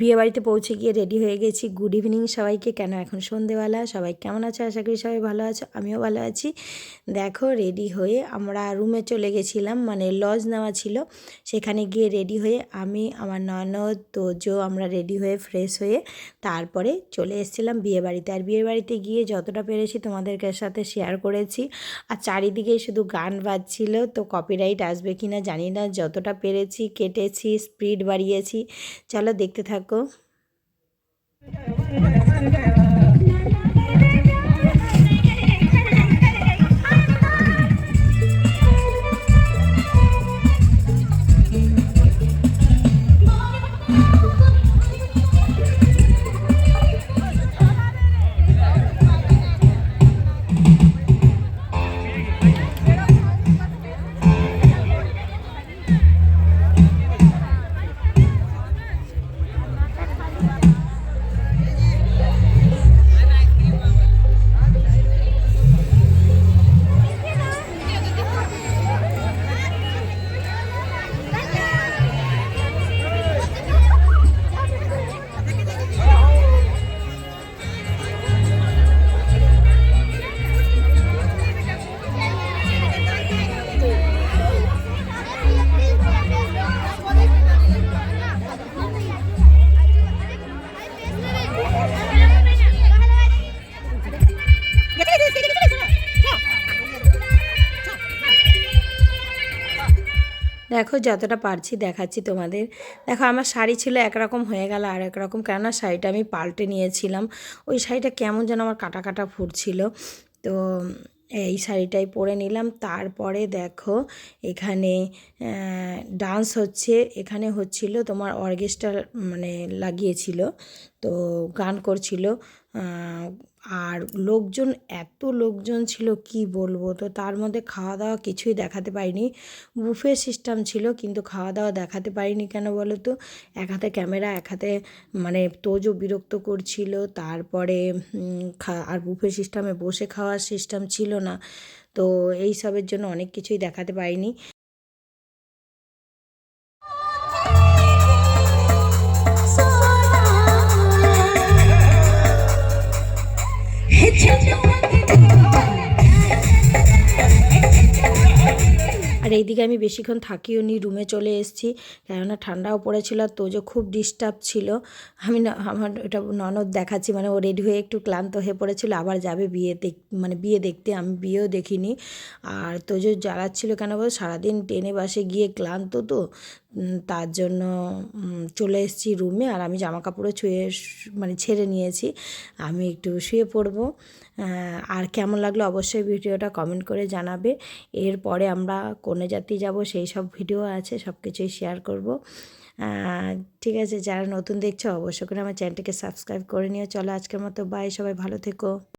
বিয়েবাড়িতে পৌঁছে গিয়ে রেডি হয়ে গেছি। গুড ইভিনিং সবাইকে। কেন এখন সন্ধেবেলা, সবাই কেমন আছো? আশা করি সবাই ভালো আছো, আমিও ভালো আছি। দেখো রেডি হয়ে আমরা রুমে চলে গেছিলাম, মানে লজ নেওয়া ছিল, সেখানে গিয়ে রেডি হয়ে আমি, আমার ননদ, তোজো আমরা রেডি হয়ে ফ্রেশ হয়ে তারপরে চলে এসেছিলাম বিয়েবাড়িতে। আর বিয়েবাড়িতে গিয়ে যতটা পেরেছি তোমাদেরকে সাথে শেয়ার করেছি। আর চারিদিকে শুধু গান বাজছিল, তো কপিরাইট আসবে কি না জানি না, যতটা পেরেছি কেটেছি, স্পিড বাড়িয়েছি। চলো দেখতে থাকো। দেখো যতটা পারছি দেখাচ্ছি তোমাদের। দেখো আমার শাড়ি ছিল একরকম, হয়ে গেল আর একরকম, কেননা শাড়িটা আমি পাল্টে নিয়েছিলাম। ওই শাড়িটা কেমন যেন আমার কাটা কাটা ফুটছিল, তো এই শাড়িটাই পরে নিলাম। তারপরে দেখো এখানে ডান্স হচ্ছে, এখানে হচ্ছিল তোমার অর্কেস্ট্রা, মানে লাগিয়েছিল, তো গান করছিল। আর লোকজন, এত লোকজন ছিল কি বলবো। তো তার মধ্যে খাওয়া দাওয়া কিছুই দেখাতে পারিনি। বুফে সিস্টেম ছিল, কিন্তু খাওয়া দাওয়া দেখাতে পারিনি। কেন বলো তো, এক হাতে ক্যামেরা, এক হাতে মানে তোজও বিরক্ত করছিল। তারপরে আর বুফে সিস্টেমে বসে খাওয়ার সিস্টেম ছিল না, তো এই সবের জন্য অনেক কিছুই দেখাতে পারিনি। আর এইদিকে আমি বেশিক্ষণ থাকিও নি, রুমে চলে এসেছি, কেননা ঠান্ডাও পড়েছিল। আর তোজো খুব ডিস্টার্ব ছিল। আমি না, আমার এটা ননদ দেখাচ্ছি, মানে ও রেডি হয়ে একটু ক্লান্ত হয়ে পড়েছিল, আবার যাবে মানে বিয়ে দেখতে। আমি বিয়েও দেখিনি। আর তোজো জ্বালাচ্ছিল, কেন বল, সারাদিন ট্রেনে বাসে গিয়ে ক্লান্ত, তো তার জন্য চলে এসেছি রুমে। আর আমি জামা কাপড়ও মানে ছেড়ে নিয়েছি, আমি একটু শুয়ে পড়বো। আর কেমন লাগলো অবশ্যই ভিডিওটা কমেন্ট করে জানাবে। এরপরে আমরা কন্যাযাত্রী যাব, সেই সব ভিডিও আছে, সব কিছুই শেয়ার করব। ঠিক আছে, যারা নতুন দেখছো অবশ্যই করে আমার চ্যানেলটিকে সাবস্ক্রাইব করে নিও। চলো আজকের মতো বাই, সবাই ভালো থেকো।